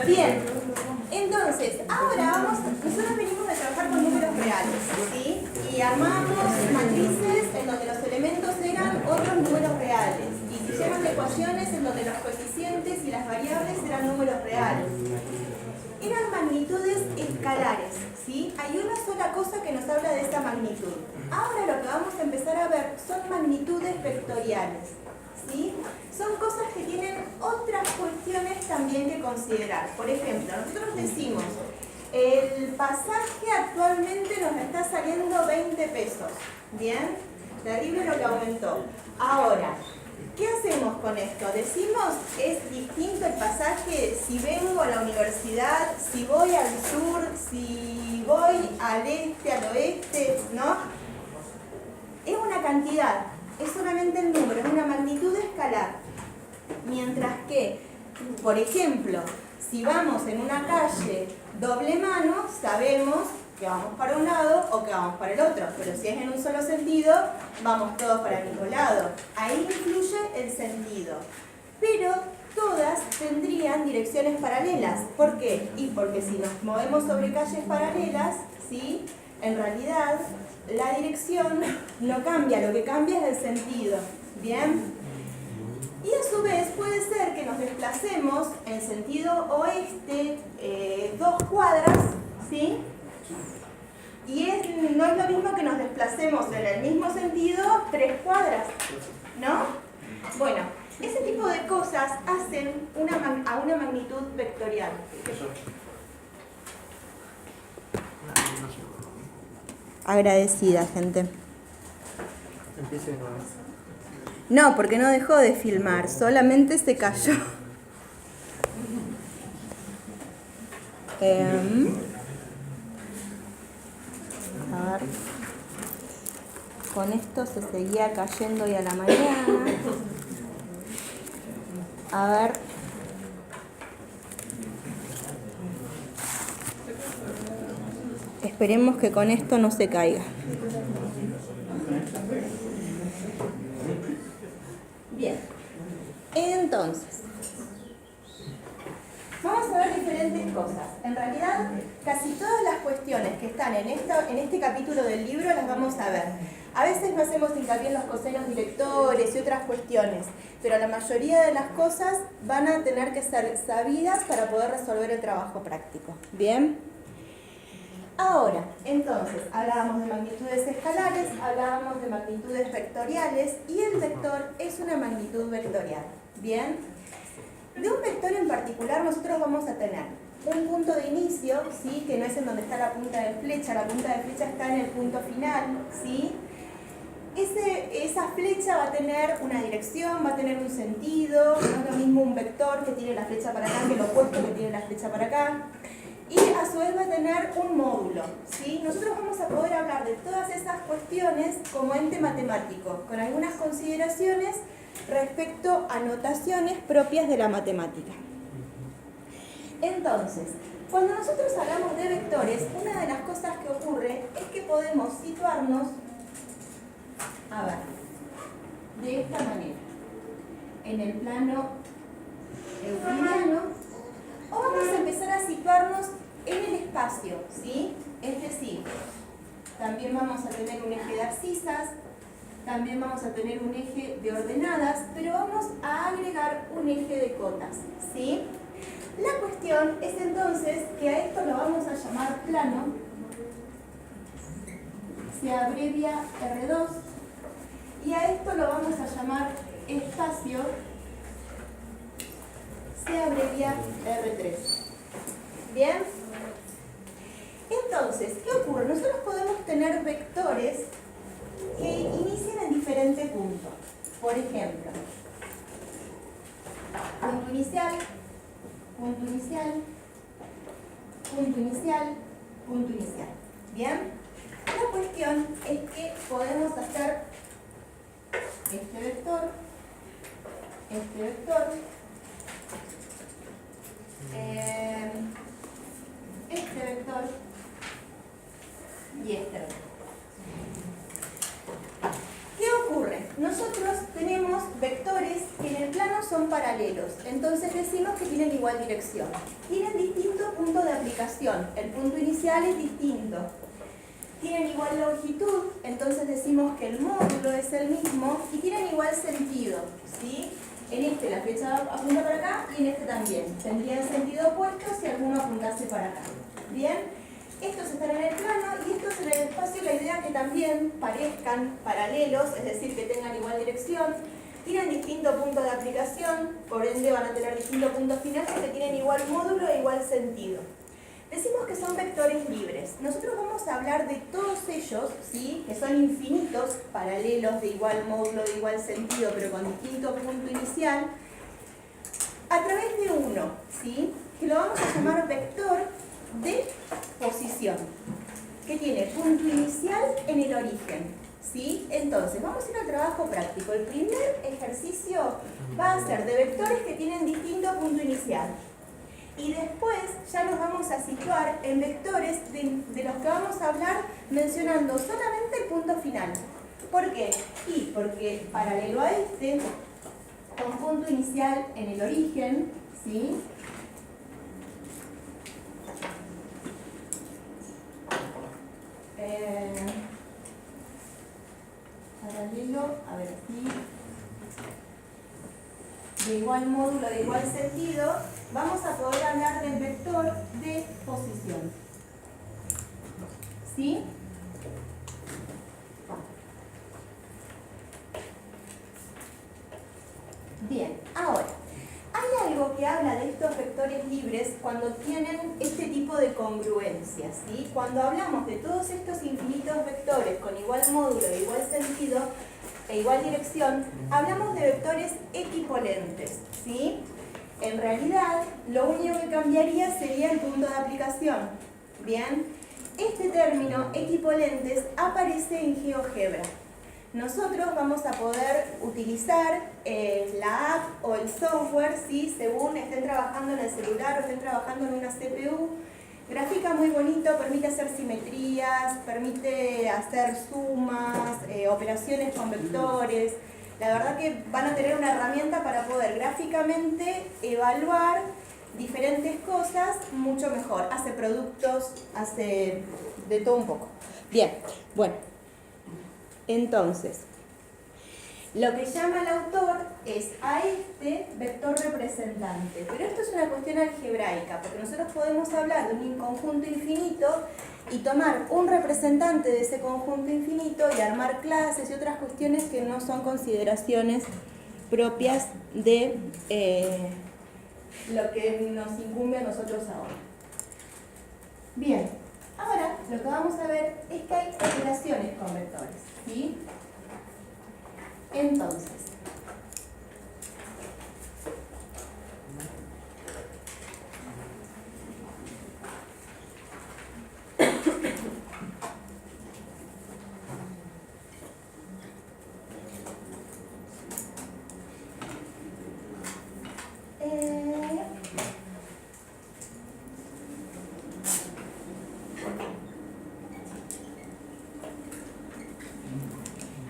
Bien, entonces, ahora nosotros venimos a trabajar con números reales, ¿sí? Y armamos matrices en donde los elementos eran otros números reales. Y sistemas de ecuaciones en donde los coeficientes y las variables eran números reales. Eran magnitudes escalares, ¿sí? Hay una sola cosa que nos habla de esta magnitud. Ahora lo que vamos a empezar a ver son magnitudes vectoriales, ¿sí? Son cosas que tienen otras cuestiones también que considerar. Por ejemplo, nosotros decimos, el pasaje actualmente nos está saliendo 20 pesos, ¿bien? Terrible lo que aumentó. Ahora, ¿qué hacemos con esto? Decimos, es distinto el pasaje si vengo a la universidad, si voy al sur, si voy al este, al oeste, ¿no? Es una cantidad, es solamente el número, es una magnitud escalar. Mientras que, por ejemplo, si vamos en una calle doble mano, sabemos que vamos para un lado o que vamos para el otro, pero si es en un solo sentido, vamos todos para el mismo lado. Ahí influye el sentido. Pero todas tendrían direcciones paralelas. ¿Por qué? Y porque si nos movemos sobre calles paralelas, ¿sí? En realidad la dirección no cambia, lo que cambia es el sentido. ¿Bien? Y a su vez puede ser que nos desplacemos en sentido oeste 2 cuadras, ¿sí? Y no es lo mismo que nos desplacemos en el mismo sentido 3 cuadras, ¿no? Bueno, ese tipo de cosas hacen a una magnitud vectorial. Agradecida, gente. Empiece de nuevo. No, porque no dejó de filmar, solamente se cayó. A ver. Con esto se seguía cayendo hoy a la mañana. A ver. Esperemos que con esto no se caiga. Bien. Entonces, vamos a ver diferentes cosas. En realidad, casi todas las cuestiones que están en este capítulo del libro las vamos a ver. A veces no hacemos hincapié en los cosenos directores y otras cuestiones, pero la mayoría de las cosas van a tener que ser sabidas para poder resolver el trabajo práctico. ¿Bien? Ahora, entonces, hablábamos de magnitudes escalares, hablábamos de magnitudes vectoriales y el vector es una magnitud vectorial. ¿Bien? De un vector en particular nosotros vamos a tener un punto de inicio, ¿sí? Que no es en donde está la punta de flecha, la punta de flecha está en el punto final, ¿sí? Esa flecha va a tener una dirección, va a tener un sentido, no es lo mismo un vector que tiene la flecha para acá que lo opuesto que tiene la flecha para acá. Y a su vez va a tener un módulo, ¿sí? Nosotros vamos a poder hablar de todas esas cuestiones como ente matemático, con algunas consideraciones respecto a notaciones propias de la matemática. Entonces, cuando nosotros hablamos de vectores, una de las cosas que ocurre es que podemos situarnos, a ver, de esta manera, en el plano euclidiano, o vamos a empezar a situarnos en el espacio, ¿sí? Es decir, también vamos a tener un eje de abscisas, también vamos a tener un eje de ordenadas, pero vamos a agregar un eje de cotas, ¿sí? La cuestión es entonces que a esto lo vamos a llamar plano, se abrevia R2, y a esto lo vamos a llamar espacio, se abrevia R3. ¿Bien? Entonces, ¿qué ocurre? Nosotros podemos tener vectores que inician en diferentes puntos. Por ejemplo, punto inicial, punto inicial, punto inicial, punto inicial. ¿Bien? La cuestión es que podemos hacer este vector, este vector, este vector y este vector. ¿Qué ocurre? Nosotros tenemos vectores que en el plano son paralelos. Entonces decimos que tienen igual dirección. Tienen distintos puntos de aplicación. El punto inicial es distinto. Tienen igual longitud, entonces decimos que el módulo es el mismo y tienen igual sentido, ¿sí? En este la flecha apunta para acá y en este también. Tendrían sentido opuesto si alguno apuntase para acá. ¿Bien? Estos están en el plano y estos en el espacio. La idea es que también parezcan paralelos, es decir, que tengan igual dirección. Tienen distinto punto de aplicación, por ende van a tener distintos puntos finales que tienen igual módulo e igual sentido. Decimos que son vectores libres. Nosotros vamos a hablar de todos ellos, ¿sí? Que son infinitos, paralelos, de igual módulo, de igual sentido, pero con distinto punto inicial, a través de uno, ¿sí? Que lo vamos a llamar vector de posición, que tiene punto inicial en el origen, ¿sí? Entonces, vamos a ir al trabajo práctico. El primer ejercicio va a ser de vectores que tienen distinto punto inicial. Y después ya nos vamos a situar en vectores de los que vamos a hablar mencionando solamente el punto final. ¿Por qué? Y porque paralelo a este, con punto inicial en el origen, ¿sí? Paralelo, a ver aquí, de igual módulo, de igual sentido, vamos a poder hablar del vector de posición. ¿Sí? Bien, ahora, hay algo que habla de estos vectores libres cuando tienen este tipo de congruencias, ¿sí? Cuando hablamos de todos estos infinitos vectores con igual módulo, de igual sentido e igual dirección, hablamos de vectores equipolentes, ¿sí? En realidad, lo único que cambiaría sería el punto de aplicación. Bien, este término equipolentes aparece en GeoGebra. Nosotros vamos a poder utilizar la app o el software, ¿sí? Según estén trabajando en el celular o estén trabajando en una CPU. Grafica muy bonito, permite hacer simetrías, permite hacer sumas, operaciones con vectores. La verdad que van a tener una herramienta para poder gráficamente evaluar diferentes cosas mucho mejor. Hace productos, hace de todo un poco. Bien, bueno. Entonces, lo que llama el autor es a este vector representante. Pero esto es una cuestión algebraica, porque nosotros podemos hablar de un conjunto infinito y tomar un representante de ese conjunto infinito y armar clases y otras cuestiones que no son consideraciones propias de lo que nos incumbe a nosotros ahora. Bien, ahora lo que vamos a ver es que hay operaciones con vectores, ¿sí? Entonces,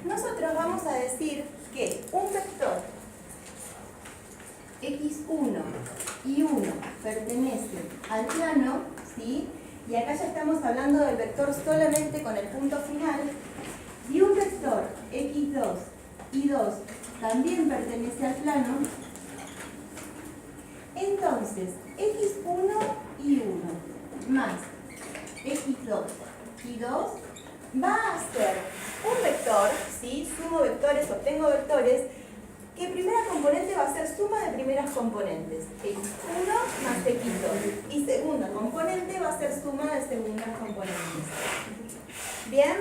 nosotros vamos a decir que un vector x1 y 1 pertenecen al plano, ¿sí? Y acá ya estamos hablando del vector solamente con el punto final, y un vector x2 y 2 también pertenece al plano. Entonces, x1 y 1 más x2 y 2 va a ser un vector, ¿sí? Sumo vectores, obtengo vectores, que primera componente va a ser suma de primeras componentes, x1 más x2, y segunda componente va a ser suma de segundas componentes. ¿Bien?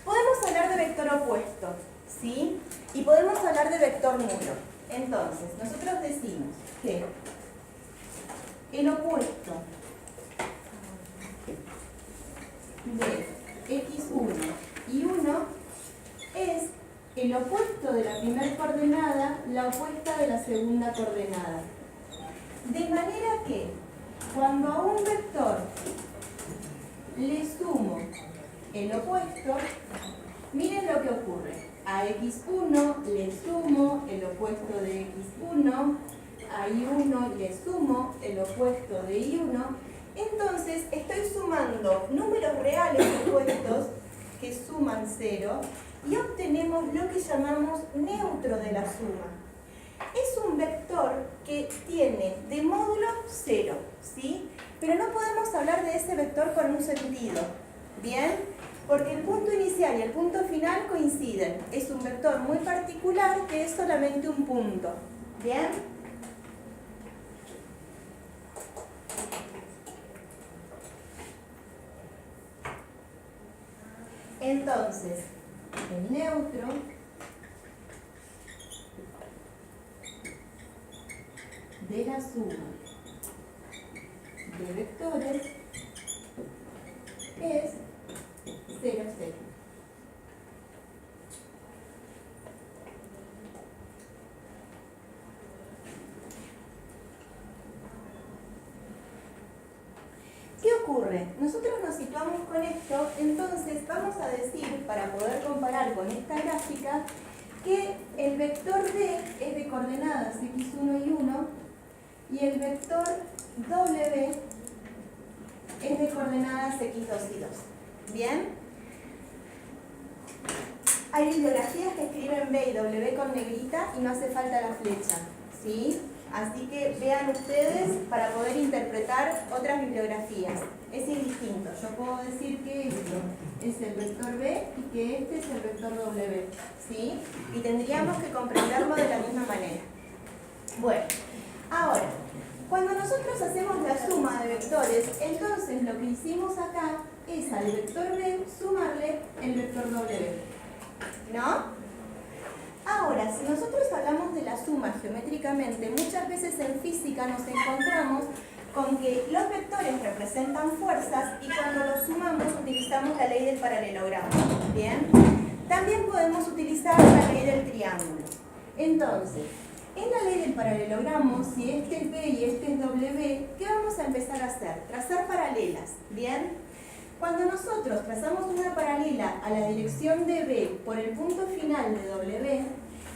Podemos hablar de vector opuesto, ¿sí? Y podemos hablar de vector nulo. Entonces, nosotros decimos que el opuesto de x1 y 1 es el opuesto de la primera coordenada, la opuesta de la segunda coordenada. De manera que cuando a un vector le sumo el opuesto, miren lo que ocurre. A x1 le sumo el opuesto de x1, a I1 le sumo el opuesto de I1, entonces estoy sumando números reales opuestos que suman 0 y obtenemos lo que llamamos neutro de la suma. Es un vector que tiene de módulo 0, ¿sí? Pero no podemos hablar de ese vector con un sentido, ¿bien? Porque el punto inicial y el punto final coinciden. Es un vector muy particular que es solamente un punto, ¿bien? Entonces, el neutro de la suma de vectores es 0, 0. ¿Qué ocurre? Nosotros nos situamos con esto, entonces vamos a decir, para poder comparar con esta gráfica, que el vector D es de coordenadas x1 y 1 y el vector W es de coordenadas x2 y 2. ¿Bien? Hay bibliografías que escriben B y W con negrita y no hace falta la flecha, ¿sí? Así que vean ustedes para poder interpretar otras bibliografías. Es indistinto. Yo puedo decir que esto es el vector B y que este es el vector W, ¿sí? Y tendríamos que comprenderlo de la misma manera. Bueno, ahora, cuando nosotros hacemos la suma de vectores, entonces lo que hicimos acá es al vector B sumarle el vector W, ¿no? Ahora, si nosotros hablamos de la suma geométricamente, muchas veces en física nos encontramos con que los vectores representan fuerzas y cuando los sumamos utilizamos la ley del paralelogramo, ¿bien? También podemos utilizar la ley del triángulo. Entonces, en la ley del paralelogramo, si este es B y este es W, ¿qué vamos a empezar a hacer? Trazar paralelas, ¿bien? Cuando nosotros trazamos una paralela a la dirección de B por el punto final de W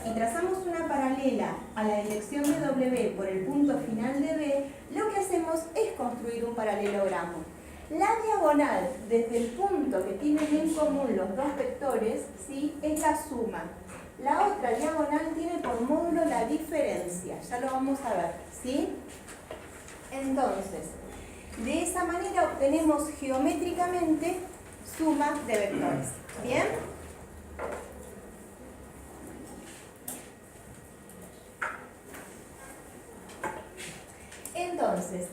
y trazamos una paralela a la dirección de W por el punto final de B, lo que hacemos es construir un paralelogramo. La diagonal desde el punto que tienen en común los dos vectores, ¿sí?, es la suma. La otra diagonal tiene por módulo la diferencia, ya lo vamos a ver, ¿sí? Entonces, de esa manera obtenemos geométricamente sumas de vectores. ¿Bien? Entonces,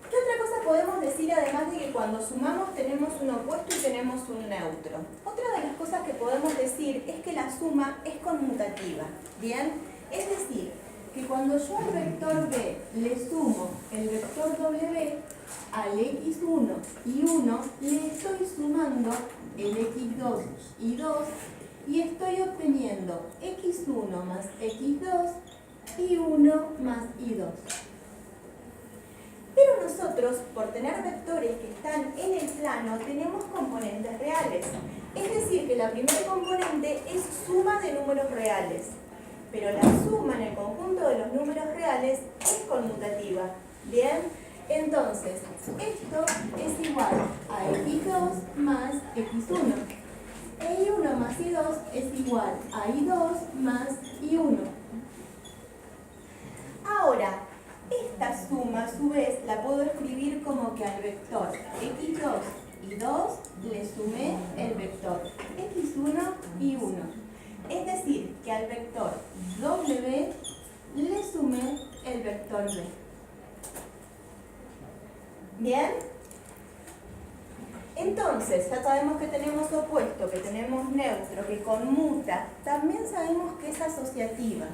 ¿qué otra cosa podemos decir además de que cuando sumamos tenemos un opuesto y tenemos un neutro? Otra de las cosas que podemos decir es que la suma es conmutativa. ¿Bien? Es decir, que cuando yo al vector B le sumo el vector W, al x1 y 1 le estoy sumando el x2 y 2 y estoy obteniendo x1 más x2 y 1 más y2. Pero nosotros, por tener vectores que están en el plano, tenemos componentes reales. Es decir, que la primera componente es suma de números reales. Pero la suma en el conjunto de los números reales es conmutativa. ¿Bien? Entonces, esto es igual a x2 más x1. E y1 más y2 es igual a y2 más y1. Ahora, esta suma a su vez la puedo escribir como que al vector x2 y 2 le sumé el vector x1 y 1. Es decir, que al vector W le sumé el vector B. ¿Bien? Entonces, ya sabemos que tenemos opuesto, que tenemos neutro, que conmuta. También sabemos que es asociativa.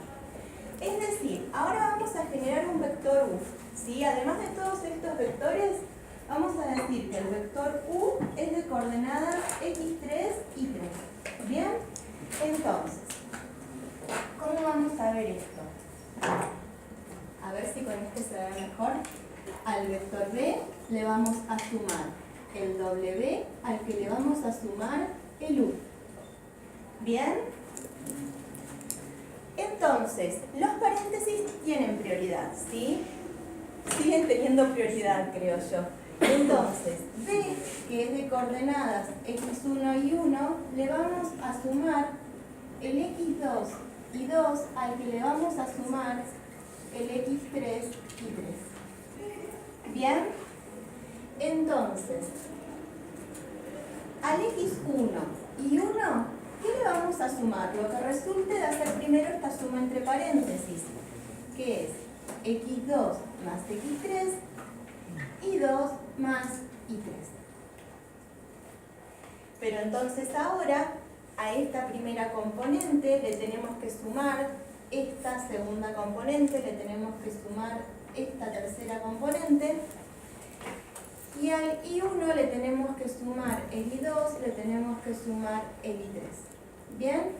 Es decir, ahora vamos a generar un vector U, ¿sí? Además de todos estos vectores, vamos a decir que el vector U es de coordenadas x3 y 3. ¿Bien? Entonces, ¿cómo vamos a ver esto? A ver si con este se ve mejor. Al vector B le vamos a sumar el W al que le vamos a sumar el U. ¿Bien? Entonces, los paréntesis tienen prioridad, ¿sí? Siguen teniendo prioridad, creo yo. Entonces, B, que es de coordenadas x1 y 1, le vamos a sumar el x2 y 2 al que le vamos a sumar el x3 y 3. ¿Bien? Entonces, al x1 y 1, ¿qué le vamos a sumar? Lo que resulte de hacer primero esta suma entre paréntesis, que es x2 más x3 y 2 más y3. Pero entonces ahora a esta primera componente le tenemos que sumar esta segunda componente, le tenemos que sumar esta tercera componente, y al I1 le tenemos que sumar el I2, le tenemos que sumar el I3. ¿Bien?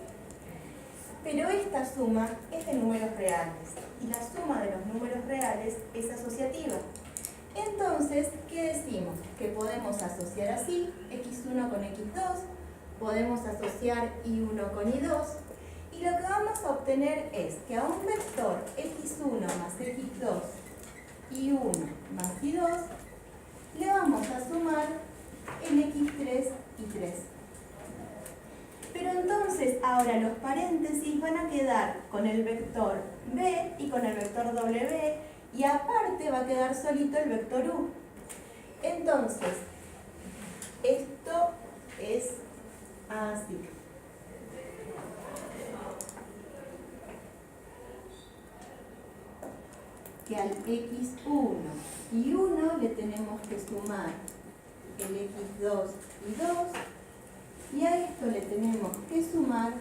Pero esta suma es de números reales, y la suma de los números reales es asociativa. Entonces, ¿qué decimos? Que podemos asociar así x1 con x2, podemos asociar i1 con i2, y lo que vamos a obtener es que a un vector x1 más x2, i1 más i2, le vamos a sumar el x3 y 3. Pero entonces ahora los paréntesis van a quedar con el vector b y con el vector w, y aparte va a quedar solito el vector u. Entonces, esto es así. Que al x1 y 1 le tenemos que sumar el x2 y 2, y a esto le tenemos que sumar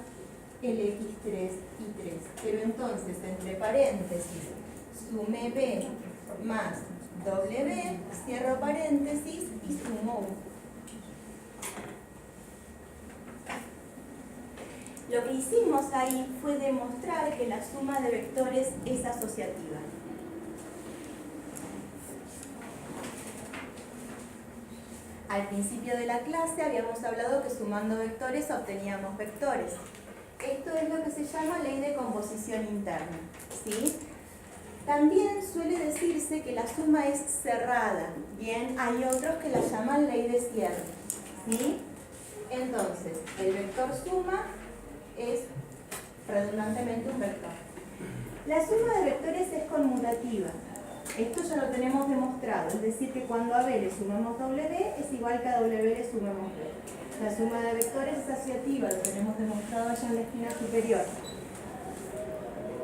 el x3 y 3. Pero entonces, entre paréntesis, sume b más w, cierro paréntesis y sumo u. Lo que hicimos ahí fue demostrar que la suma de vectores es asociativa. Al principio de la clase habíamos hablado que sumando vectores obteníamos vectores. Esto es lo que se llama ley de composición interna, ¿sí? También suele decirse que la suma es cerrada. Bien, hay otros que la llaman ley de cierre, ¿sí? Entonces, el vector suma es redundantemente un vector. La suma de vectores es conmutativa. Esto ya lo tenemos demostrado, es decir, que cuando a b le sumamos w es igual que a w le sumamos b. La suma de vectores es asociativa, lo tenemos demostrado allá en la esquina superior.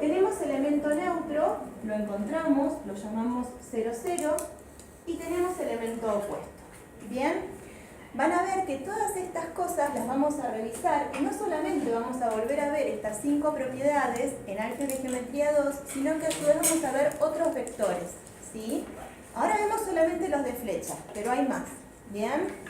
Tenemos elemento neutro, lo encontramos, lo llamamos 0, 0, y tenemos elemento opuesto. Bien, van a ver que todas estas cosas las vamos a revisar, y no solamente vamos a volver a ver estas 5 propiedades en álgebra y geometría 2, sino que a su vez vamos a ver otros vectores, ¿sí? Ahora vemos solamente los de flecha, pero hay más. Bien.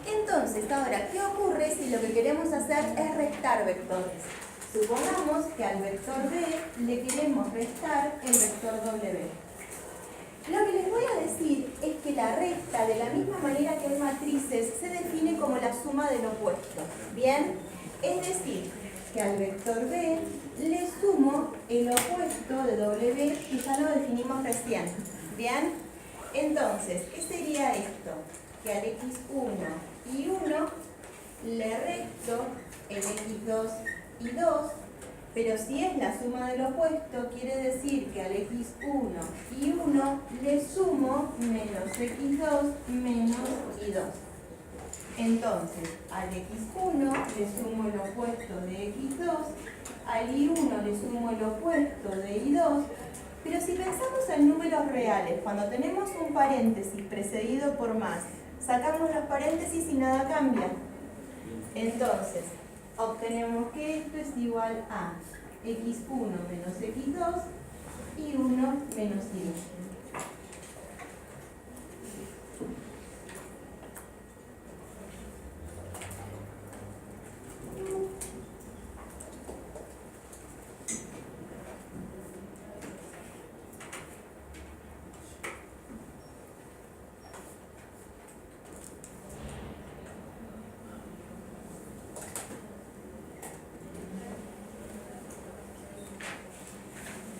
Entonces, ahora, ¿qué ocurre si lo que queremos hacer es restar vectores? Supongamos que al vector b le queremos restar el vector w. Lo que les voy a decir es que la resta, de la misma manera que en matrices, se define como la suma del opuesto. ¿Bien? Es decir, que al vector b le sumo el opuesto de w, que ya lo definimos recién. ¿Bien? Entonces, ¿qué sería esto? Que al x1 y 1 le resto el x2 y 2, pero si es la suma del opuesto, quiere decir que al x1 y 1 le sumo menos x2 menos y2. Entonces, al x1 le sumo el opuesto de x2, al y1 le sumo el opuesto de y2, pero si pensamos en números reales, cuando tenemos un paréntesis precedido por más, sacamos los paréntesis y nada cambia. Entonces, obtenemos que esto es igual a x1 menos x2 y 1 menos y2.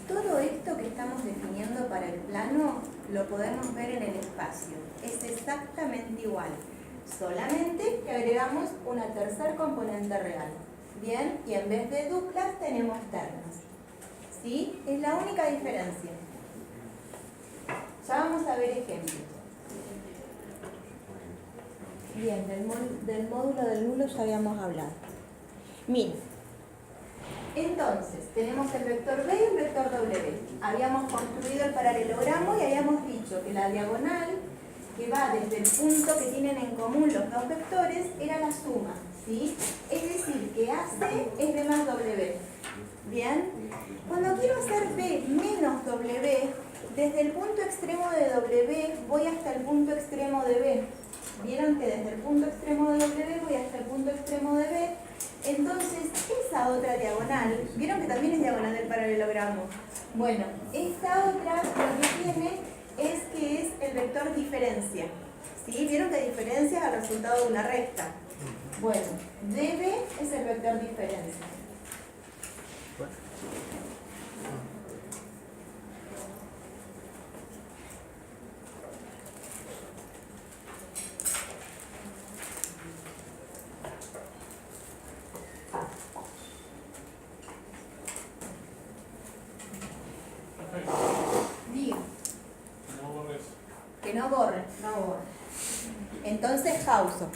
Todo esto que estamos definiendo para el plano lo podemos ver en el espacio. Es exactamente igual, solamente que agregamos una tercer componente real. Bien, y en vez de duplas tenemos ternas. ¿Sí? Es la única diferencia. Ya vamos a ver ejemplos. Bien, del módulo del nulo ya habíamos hablado. Miren. Entonces, tenemos el vector B y el vector W. Habíamos construido el paralelogramo y habíamos dicho que la diagonal que va desde el punto que tienen en común los dos vectores era la suma, ¿sí? Es decir, que AC es B más W. ¿Bien? Cuando quiero hacer B menos W, desde el punto extremo de W voy hasta el punto extremo de B. ¿Vieron que desde el punto extremo de W voy hasta el punto extremo de B? Entonces, esa otra diagonal, ¿vieron que también es diagonal del paralelogramo? Bueno, esta otra lo que tiene es que es el vector diferencia. ¿Sí? ¿Vieron que diferencia es el resultado de una recta? Bueno, DB es el vector diferencia. Que no borre, no borre. Entonces, Hauso.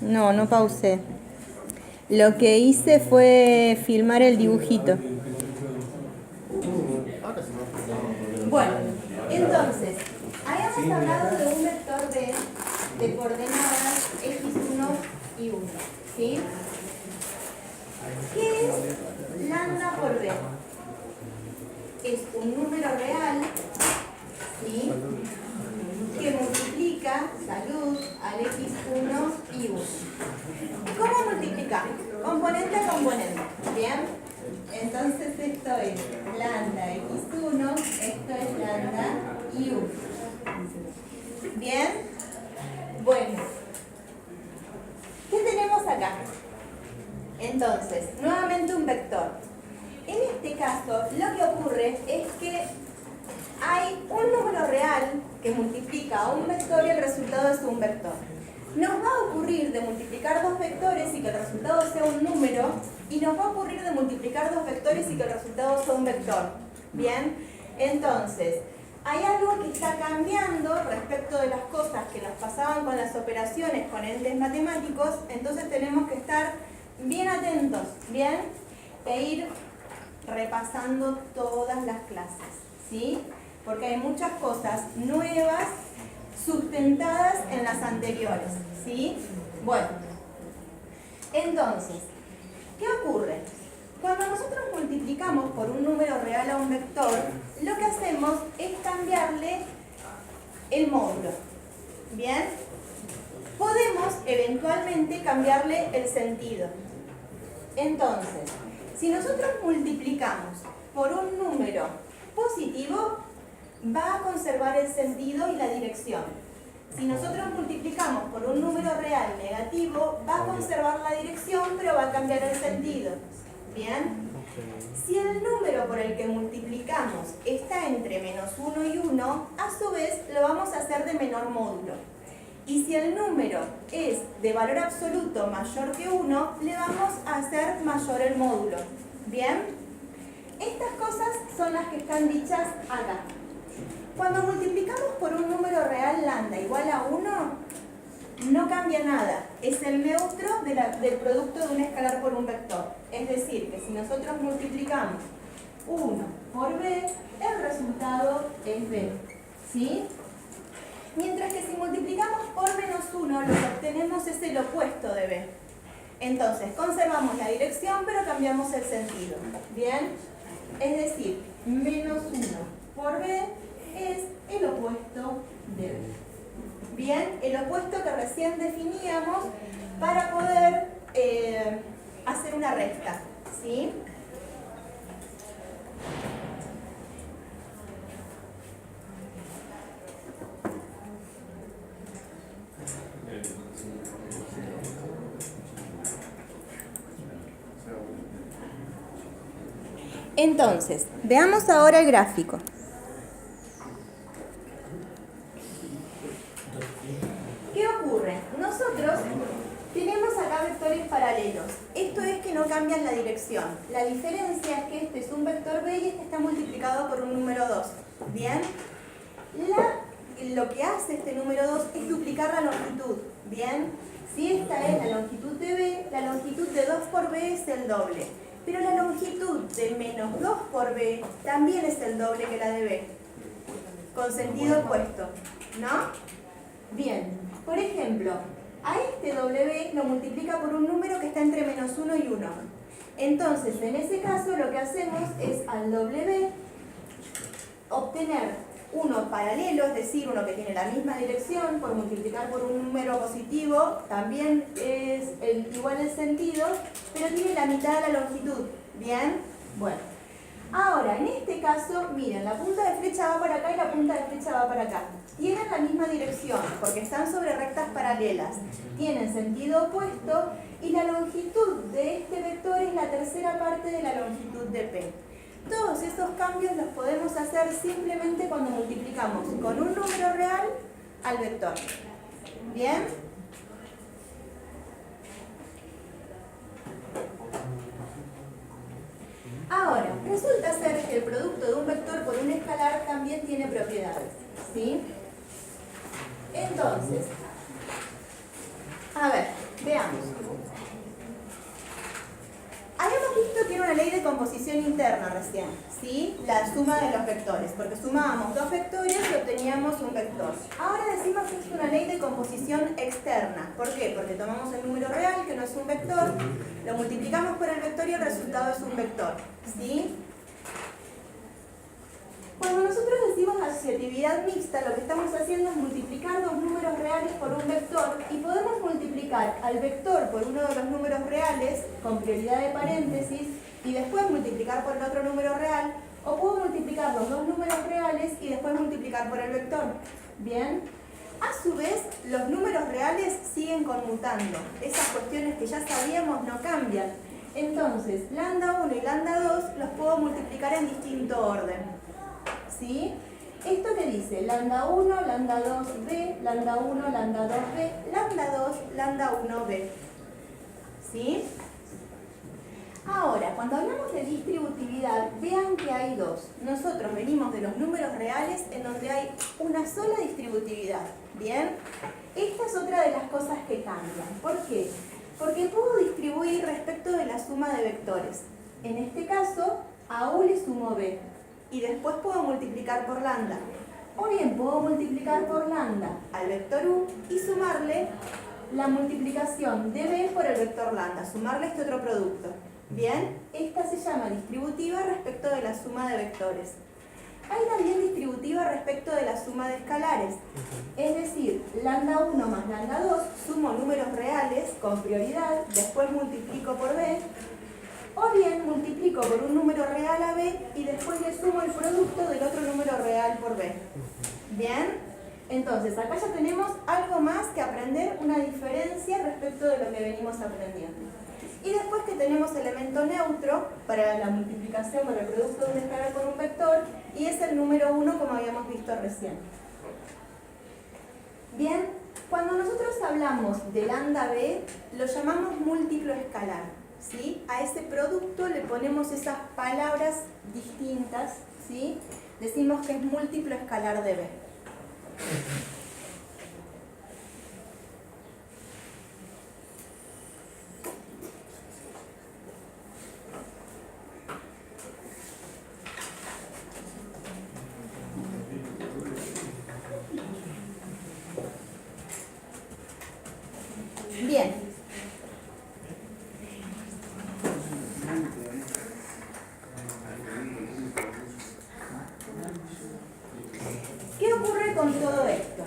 No, no pausé. Lo que hice fue filmar el dibujito. Bueno, entonces, habíamos hablado de un vector de coordenadas x1 y 1, ¿sí? ¿Qué es lambda por b? Es un número real, ¿sí?, que multiplica, salud, al x1 y 1. ¿Cómo multiplicamos? Componente a componente, ¿bien? Entonces esto es lambda x1, esto es lambda y1. ¿Bien? Bueno, ¿qué tenemos acá? Entonces, nuevamente un vector. En este caso, lo que ocurre es que hay un número real que multiplica a un vector y el resultado es un vector. Nos va a ocurrir de multiplicar dos vectores y que el resultado sea un número, y nos va a ocurrir de multiplicar dos vectores y que el resultado sea un vector. ¿Bien? Entonces, hay algo que está cambiando respecto de las cosas que nos pasaban con las operaciones con entes matemáticos, entonces tenemos que estar bien atentos, ¿bien? E ir repasando todas las clases, ¿sí? Porque hay muchas cosas nuevas sustentadas en las anteriores, ¿sí? Bueno, entonces, ¿qué ocurre? Cuando nosotros multiplicamos por un número real a un vector, lo que hacemos es cambiarle el módulo, ¿bien? Podemos eventualmente cambiarle el sentido. Entonces, si nosotros multiplicamos por un número positivo, va a conservar el sentido y la dirección. Si nosotros multiplicamos por un número real negativo, va a conservar la dirección, pero va a cambiar el sentido. ¿Bien? Si el número por el que multiplicamos está entre -1 y 1, a su vez lo vamos a hacer de menor módulo. Y si el número es de valor absoluto mayor que 1, le vamos a hacer mayor el módulo. ¿Bien? Estas cosas son las que están dichas acá. Cuando multiplicamos por un número real lambda igual a 1, no cambia nada. Es el neutro del producto de un escalar por un vector. Es decir, que si nosotros multiplicamos 1 por b, el resultado es b. ¿Sí? Mientras que si multiplicamos por -1, lo que obtenemos es el opuesto de b. Entonces, conservamos la dirección, pero cambiamos el sentido. ¿Bien? Es decir, -1 por b es el opuesto de b. Bien, el opuesto que recién definíamos para poder hacer una recta. ¿Sí? Entonces, veamos ahora el gráfico. ¿Qué ocurre? Nosotros tenemos acá vectores paralelos. Esto es que no cambian la dirección. La diferencia es que este es un vector b y este está multiplicado por un número 2. ¿Bien? Lo que hace este número 2 es duplicar la longitud. ¿Bien? Si esta es la longitud de b, la longitud de 2 por b es el doble. Pero la longitud de -2 por b también es el doble que la de b, con sentido opuesto, ¿no? Bien, por ejemplo, a este w lo multiplica por un número que está entre -1 y 1. Entonces, en ese caso, lo que hacemos es al w obtener uno paralelo, es decir, uno que tiene la misma dirección, por multiplicar por un número positivo, también es igual el sentido, pero tiene la mitad de la longitud. ¿Bien? Bueno. Ahora, en este caso, miren, la punta de flecha va para acá y la punta de flecha va para acá. Tienen la misma dirección, porque están sobre rectas paralelas. Tienen sentido opuesto y la longitud de este vector es la tercera parte de la longitud de P. Todos esos cambios los podemos hacer simplemente cuando multiplicamos con un número real al vector. ¿Bien? Ahora, resulta ser que el producto de un vector por un escalar también tiene propiedades. ¿Sí? Entonces, a ver, veamos. Habíamos visto que era una ley de composición interna recién, ¿sí? La suma de los vectores, porque sumábamos dos vectores y obteníamos un vector. Ahora decimos que es una ley de composición externa. ¿Por qué? Porque tomamos el número real, que no es un vector, lo multiplicamos por el vector y el resultado es un vector, ¿sí? Cuando nosotros decimos asociatividad mixta, lo que estamos haciendo es multiplicar dos números reales por un vector y podemos multiplicar al vector por uno de los números reales con prioridad de paréntesis y después multiplicar por el otro número real, o puedo multiplicar los dos números reales y después multiplicar por el vector. ¿Bien? A su vez, los números reales siguen conmutando. Esas cuestiones que ya sabíamos no cambian. Entonces, lambda 1 y lambda 2 los puedo multiplicar en distinto orden. ¿Sí? ¿Esto qué dice? Lambda 1, lambda 2b, lambda 1, lambda 2b, lambda 2, lambda 1b. ¿Sí? Ahora, cuando hablamos de distributividad, vean que hay dos. Nosotros venimos de los números reales en donde hay una sola distributividad. ¿Bien? Esta es otra de las cosas que cambian. ¿Por qué? Porque puedo distribuir respecto de la suma de vectores. En este caso, a u le sumo b. Y después puedo multiplicar por lambda. O bien puedo multiplicar por lambda al vector u y sumarle la multiplicación de b por el vector lambda, sumarle este otro producto. Bien, esta se llama distributiva respecto de la suma de vectores. Hay también distributiva respecto de la suma de escalares. Es decir, lambda 1 más lambda 2, sumo números reales con prioridad, después multiplico por b. O bien multiplico por un número real a b y después le sumo el producto del otro número real por b. ¿Bien? Entonces, acá ya tenemos algo más que aprender, una diferencia respecto de lo que venimos aprendiendo. Y después que tenemos elemento neutro para la multiplicación, para el producto de un escalar con un vector, y es el número 1 como habíamos visto recién. Bien, cuando nosotros hablamos de lambda b, lo llamamos múltiplo escalar, ¿sí? A ese producto le ponemos esas palabras distintas, ¿sí? Decimos que es múltiplo escalar de b. Bien. ¿Qué ocurre con todo esto?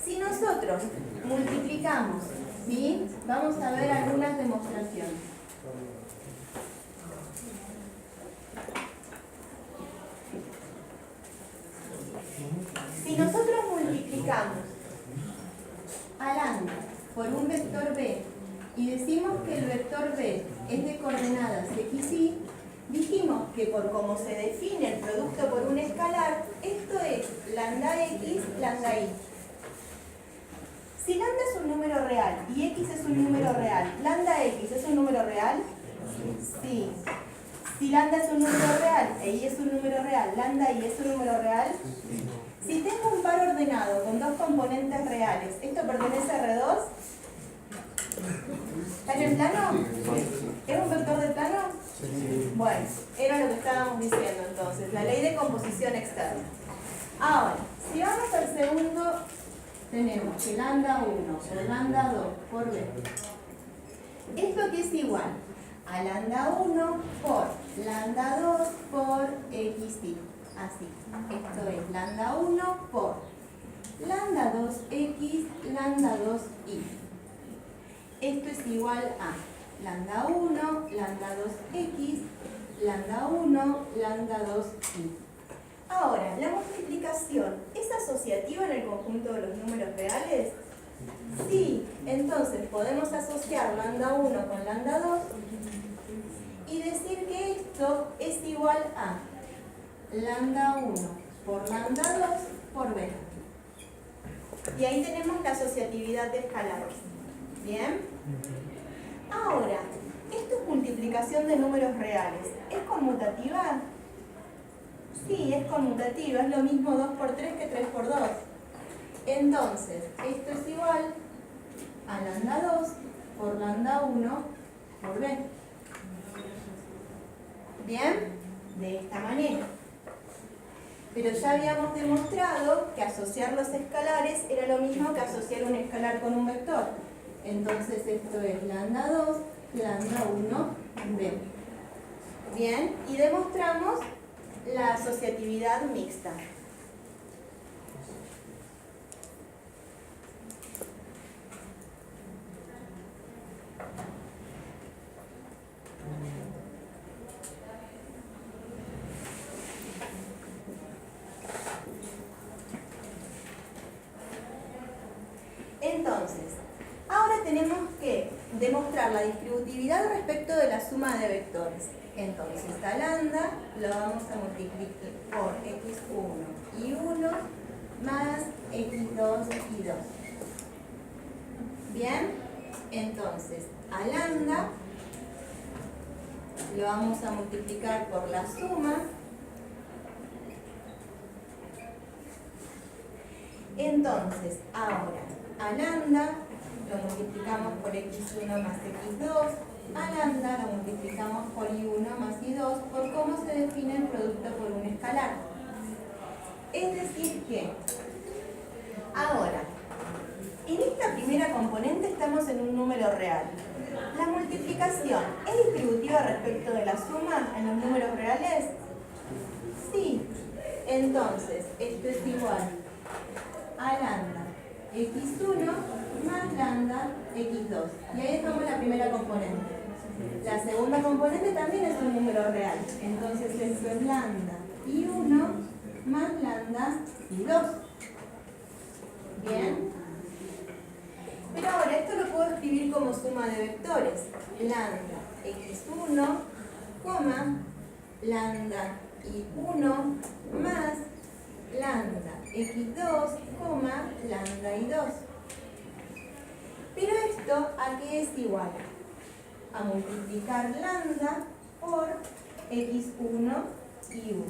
Si nosotros multiplicamos, ¿sí? Vamos a ver algunas demostraciones. Si nosotros multiplicamos a lambda por un vector b y decimos que el vector b es de coordenadas x, y, dijimos que por cómo se define el producto por un escalar, esto es lambda x, lambda y. Si lambda es un número real y x es un número real, ¿lambda x es un número real? Sí. Si lambda es un número real e y es un número real, ¿lambda y es un número real? Si tengo un par ordenado con dos componentes reales, ¿esto pertenece a R2? ¿Está en el plano? ¿Es un vector de plano? Bueno, era lo que estábamos diciendo entonces, la ley de composición externa. Ahora, si vamos al segundo, tenemos que lambda 1 por lambda 2 por b. ¿Esto qué es igual? A lambda 1 por lambda 2 por xy. Así. Esto es lambda 1 por lambda 2x, lambda 2y. Esto es igual a lambda 1, lambda 2x, lambda 1, lambda 2y. Ahora, ¿la multiplicación es asociativa en el conjunto de los números reales? Sí, entonces podemos asociar lambda 1 con lambda 2 y decir que esto es igual a lambda 1 por lambda 2 por b. Y ahí tenemos la asociatividad de escalares. ¿Bien? Ahora, esto es multiplicación de números reales. ¿Es conmutativa? Sí, es conmutativa. Es lo mismo 2 por 3 que 3 por 2. Entonces, esto es igual a lambda 2 por lambda 1 por b. ¿Bien? De esta manera. Pero ya habíamos demostrado que asociar los escalares era lo mismo que asociar un escalar con un vector. Entonces esto es lambda 2, lambda 1, b. Bien, y demostramos la asociatividad mixta. Entonces, ahora tenemos que demostrar la distributividad respecto de la suma de vectores. Entonces, a lambda lo vamos a multiplicar por x1 y 1 más x2 y 2. Bien, entonces, a lambda lo vamos a multiplicar por la suma. Entonces, ahora, a lambda lo multiplicamos por x1 más x2, a lambda lo multiplicamos por y1 más y2 por cómo se define el producto por un escalar. Es decir que, ahora, en esta primera componente estamos en un número real. ¿La multiplicación es distributiva respecto de la suma en los números reales? Sí. Entonces, esto es igual a lambda x1 más lambda x2. Y ahí dejamos la primera componente. La segunda componente también es un número real. Entonces esto es lambda y1 más lambda y2. ¿Bien? Pero ahora esto lo puedo escribir como tenemos suma de vectores, lambda x1, coma, lambda y1 más lambda x2, coma, lambda y2. Pero esto, ¿a qué es igual? A multiplicar lambda por x1 y 1.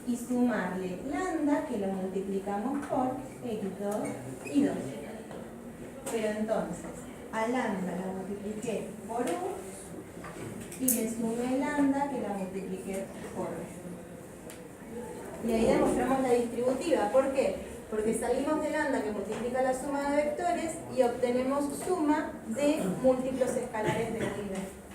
Y sumarle lambda, que lo multiplicamos por x2 y 2. Pero entonces, a lambda la multipliqué por 1 y le sumé lambda, que la multipliqué por 2. Y ahí demostramos la distributiva. ¿Por qué? Porque salimos de lambda que multiplica la suma de vectores y obtenemos suma de múltiplos escalares de unidad.